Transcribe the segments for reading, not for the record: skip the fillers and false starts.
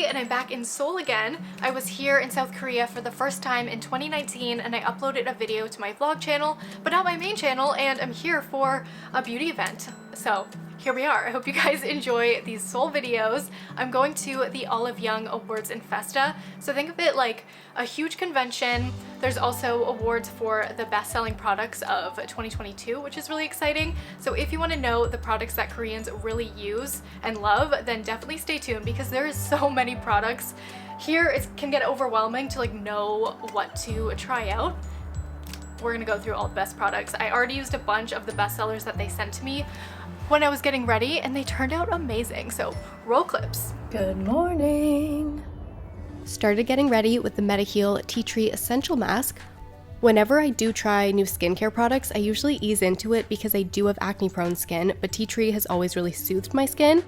Haley and I'm back in Seoul again. I was here in South Korea for the first time in 2019 and I uploaded a video to my vlog channel, but not my main channel, and I'm here for a beauty event. So here we are. I hope you guys enjoy these Seoul videos. I'm going to the OLIVEYOUNG Awards in Festa, so think of it like a huge convention. There's also awards for the best-selling products of 2022, which is really exciting. So if you want to know the products that Koreans really use and love, then definitely stay tuned because there is so many products. Here it can get overwhelming to like know what to try out. We're gonna go through all the best products. I already used a bunch of the best sellers that they sent to me when I was getting ready and they turned out amazing. So roll clips. Good morning. Started getting ready with the Mediheal Tea Tree Essential Mask. Whenever I do try new skincare products, I usually ease into it because I do have acne prone skin, but tea tree has always really soothed my skin.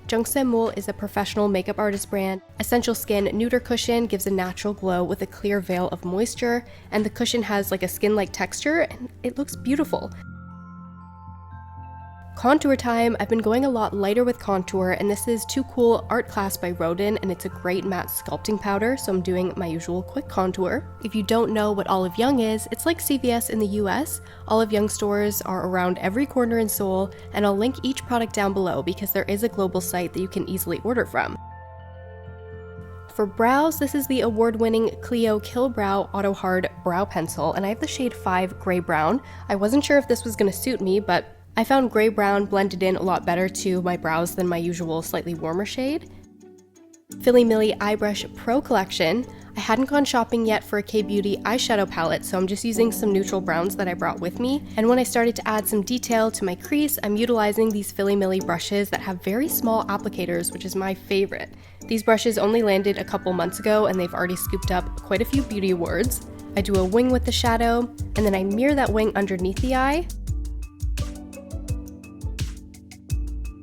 JUNGSAEMMOOL is a professional makeup artist brand. Essential Skin Nuder cushion gives a natural glow with a clear veil of moisture, and the cushion has like a skin-like texture and it looks beautiful. Contour time. I've been going a lot lighter with contour, and this is Too Cool Art Class by Rodin, and it's a great matte sculpting powder, so I'm doing my usual quick contour. If you don't know what OLIVEYOUNG is, it's like CVS in the US. OLIVEYOUNG stores are around every corner in Seoul, and I'll link each product down below because there is a global site that you can easily order from. For brows, this is the award-winning Clio Kill Brow Auto Hard Brow Pencil, and I have the shade 5 Gray Brown. I wasn't sure if this was going to suit me, but I found gray brown blended in a lot better to my brows than my usual slightly warmer shade. Philly Millie Eye Brush Pro Collection. I hadn't gone shopping yet for a K-Beauty eyeshadow palette, so I'm just using some neutral browns that I brought with me. And when I started to add some detail to my crease, I'm utilizing these Philly Millie brushes that have very small applicators, which is my favorite. These brushes only landed a couple months ago and they've already scooped up quite a few beauty awards. I do a wing with the shadow, and then I mirror that wing underneath the eye.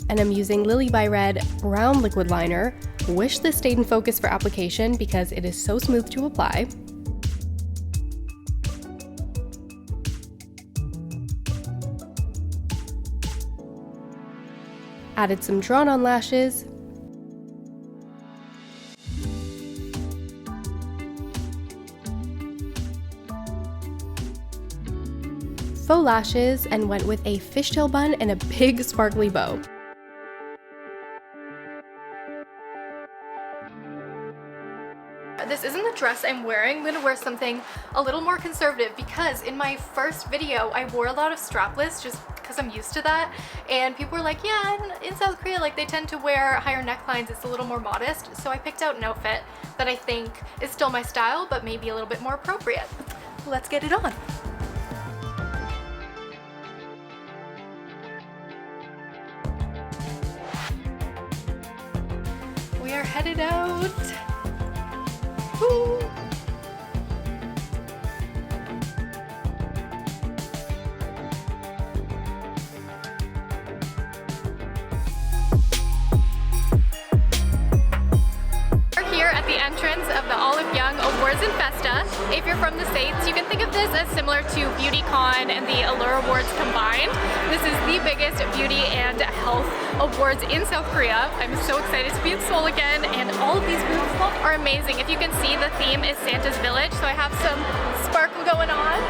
And I'm using Lily by Red Brown Liquid Liner. Wish this stayed in focus for application because it is so smooth to apply. Added some drawn-on lashes. Faux lashes, and went with a fishtail bun and a big sparkly bow. This isn't the dress I'm wearing. I'm gonna wear something a little more conservative because in my first video I wore a lot of strapless just because I'm used to that, and people were like, yeah, in South Korea like they tend to wear higher necklines, it's a little more modest. So I picked out an outfit that I think is still my style but maybe a little bit more appropriate. Let's get it on. We are headed out. Woo. We're here at the entrance of the OLIVEYOUNG Awards in Festa. If you're from the States, you can think of this as similar to BeautyCon and the Allure Awards combined. This is the biggest beauty and health awards in South Korea. I'm so excited to be in Seoul again, and all of these booths are amazing. If you can see, the theme is Santa's Village, so I have some sparkle going on.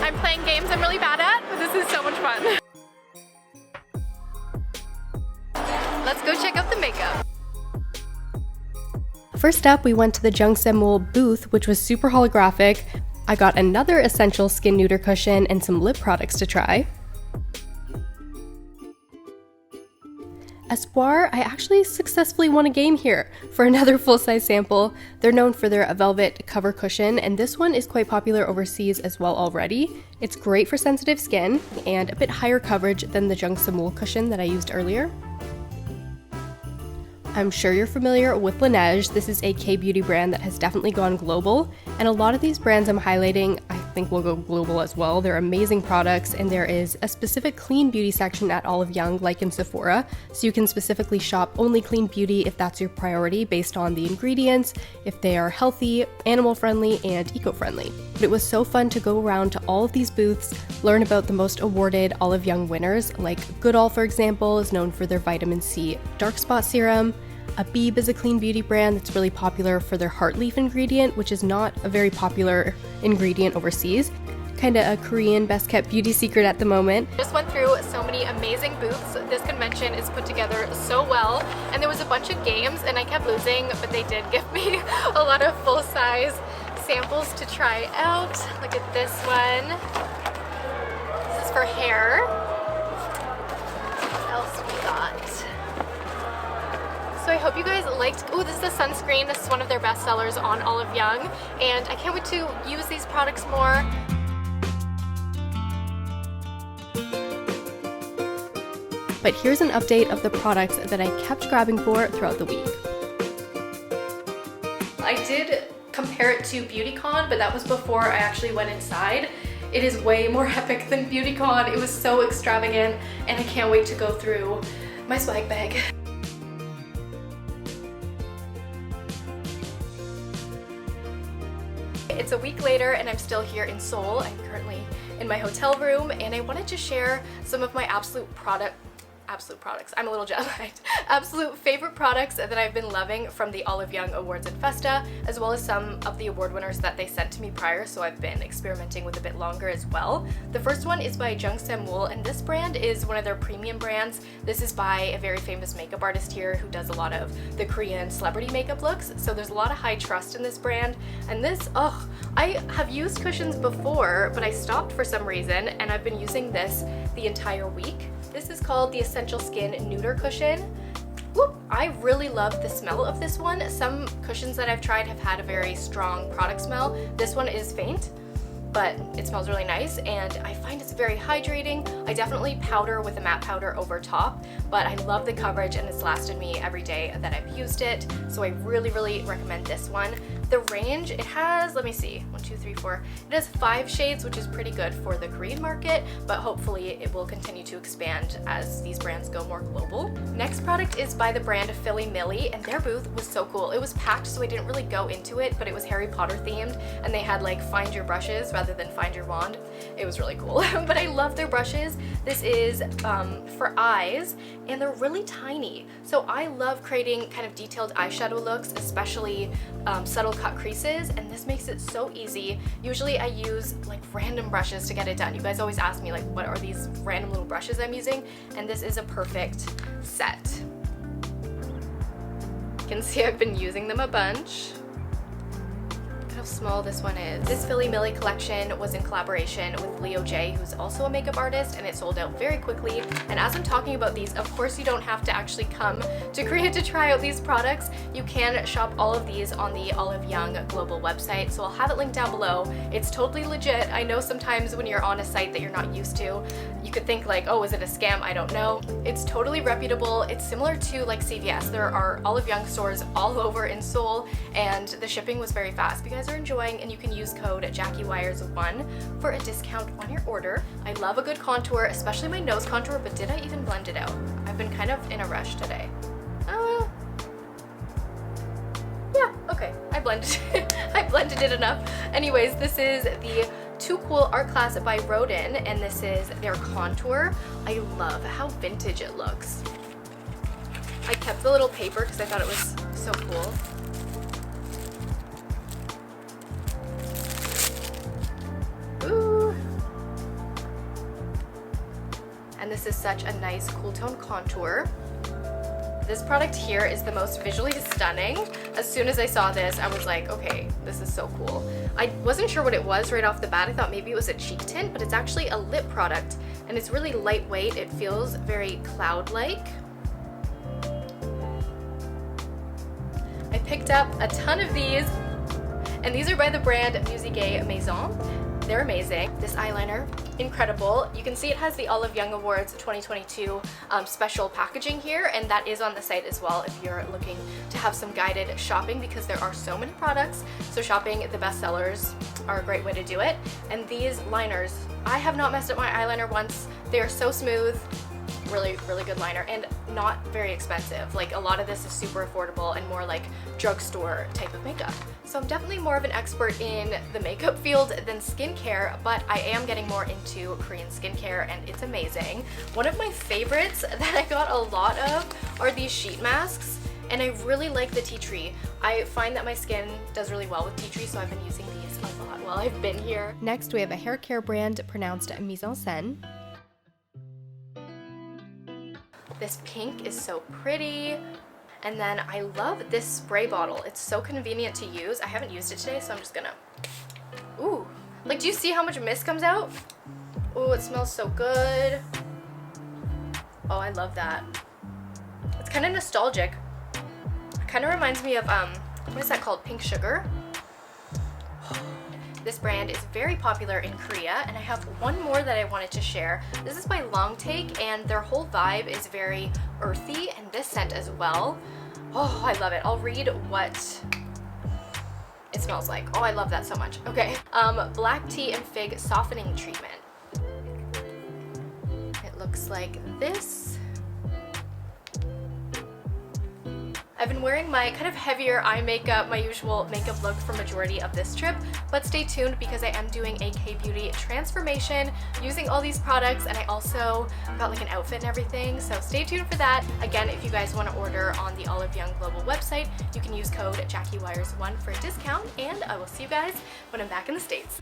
I'm playing games I'm really bad at, but this is so much fun. Let's go check out the makeup. First up, we went to the JUNGSAEMMOOL booth, which was super holographic. I got another Essential Skin Nuder cushion and some lip products to try. Espoir, I actually successfully won a game here for another full-size sample. They're known for their velvet cover cushion, and this one is quite popular overseas as well already. It's great for sensitive skin and a bit higher coverage than the JUNGSAEMMOOL cushion that I used earlier. I'm sure you're familiar with Laneige. This is a K-Beauty brand that has definitely gone global, and a lot of these brands I'm highlighting I think will go global as well. They're amazing products, and there is a specific clean beauty section at OLIVEYOUNG like in Sephora, so you can specifically shop only clean beauty if that's your priority based on the ingredients, if they are healthy, animal-friendly, and eco-friendly. But it was so fun to go around to all of these booths, learn about the most awarded OLIVEYOUNG winners, like Goodall, for example, is known for their vitamin C dark spot serum. A Beeb is a clean beauty brand that's really popular for their heart leaf ingredient, which is not a very popular ingredient overseas. Kinda a Korean best kept beauty secret at the moment. Just went through so many amazing booths. This convention is put together so well, and there was a bunch of games and I kept losing, but they did give me a lot of full-size samples to try out. Look at this one. This is for hair. What else we got? So I hope you guys liked, oh, this is a sunscreen. This is one of their best sellers on Olive Young, and I can't wait to use these products more. But here's an update of the products that I kept grabbing for throughout the week. I did compare it to BeautyCon, but that was before I actually went inside. It is way more epic than BeautyCon. It was so extravagant, and I can't wait to go through my swag bag. It's a week later and I'm still here in Seoul. I'm currently in my hotel room and I wanted to share some of my absolute products. I'm a little jet lagged. Absolute favorite products that I've been loving from the Olive Young Awards and Festa, as well as some of the award winners that they sent to me prior, so I've been experimenting with a bit longer as well. The first one is by JUNGSAEMMOOL, and this brand is one of their premium brands. This is by a very famous makeup artist here who does a lot of the Korean celebrity makeup looks, so there's a lot of high trust in this brand. And this, I have used cushions before, but I stopped for some reason, and I've been using this the entire week. This is called the Essential Skin Nuder cushion. Whoop. I really love the smell of this one. Some cushions that I've tried have had a very strong product smell. This one is faint, but it smells really nice and I find it's very hydrating. I definitely powder with a matte powder over top, but I love the coverage and it's lasted me every day that I've used it, so I really recommend this one. The range, it has, let me see, 1, 2, 3, 4. It has 5 shades, which is pretty good for the Korean market, but hopefully it will continue to expand as these brands go more global. Next product is by the brand Philly Millie, and their booth was so cool. It was packed, so I didn't really go into it, but it was Harry Potter themed, and they had like find your brushes rather than find your wand. It was really cool, but I love their brushes. This is for eyes, and they're really tiny. So I love creating kind of detailed eyeshadow looks, especially subtle cut creases, and this makes it so easy. Usually I use like random brushes to get it done. You guys always ask me like, what are these random little brushes I'm using? And this is a perfect set. You can see I've been using them a bunch. How small this one is. This Philly Millie collection was in collaboration with Leo J, who's also a makeup artist, and it sold out very quickly. And as I'm talking about these, of course you don't have to actually come to Korea to try out these products. You can shop all of these on the Olive Young global website, so I'll have it linked down below. It's totally legit. I know sometimes when you're on a site that you're not used to, you could think like, oh, is it a scam? I don't know. It's totally reputable. It's similar to like CVS. There are Olive Young stores all over in Seoul, and the shipping was very fast. If you guys are enjoying, and you can use code JackieWyers1 for a discount on your order. I love a good contour, especially my nose contour, but did I even blend it out? I've been kind of in a rush today. Yeah, okay, I blended it. I blended it enough. Anyways, this is the Too Cool art class by Rodin, and this is their contour. I love how vintage it looks. I kept the little paper because I thought it was so cool. Ooh. And this is such a nice cool tone contour. This product here is the most visually stunning. As soon as I saw this, I was like, okay, this is so cool. I wasn't sure what it was right off the bat. I thought maybe it was a cheek tint, but it's actually a lip product, and it's really lightweight. It feels very cloud-like. I picked up a ton of these, and these are by the brand Musique Maison. They're amazing. This eyeliner, incredible. You can see it has the Olive Young Awards 2022 special packaging here, and that is on the site as well if you're looking to have some guided shopping, because there are so many products. So shopping the best sellers are a great way to do it. And these liners, I have not messed up my eyeliner once. They are so smooth. Really good liner, and not very expensive. Like, a lot of this is super affordable and more like drugstore type of makeup. So I'm definitely more of an expert in the makeup field than skincare, but I am getting more into Korean skincare, and it's amazing. One of my favorites that I got a lot of are these sheet masks. And I really like the tea tree. I find that my skin does really well with tea tree, so I've been using these a lot while I've been here. Next, we have a hair care brand pronounced Mise en Scène. This pink is so pretty. And then I love this spray bottle. It's so convenient to use. I haven't used it today, so I'm just gonna... Ooh. Like, do you see how much mist comes out? Ooh, it smells so good. Oh, I love that. It's kind of nostalgic. It kind of reminds me of, what is that called? Pink Sugar? This brand is very popular in Korea, and I have one more that I wanted to share. This is by Long Take, and their whole vibe is very earthy, and this scent as well. Oh, I love it. I'll read what it smells like. Oh, I love that so much. Okay. Black tea and fig softening treatment. It looks like this. I've been wearing my kind of heavier eye makeup, my usual makeup look for majority of this trip, but stay tuned because I am doing a K-Beauty transformation using all these products, and I also got like an outfit and everything, so stay tuned for that. Again, if you guys want to order on the OLIVEYOUNG global website, you can use code JackieWyers1 for a discount, and I will see you guys when I'm back in the States.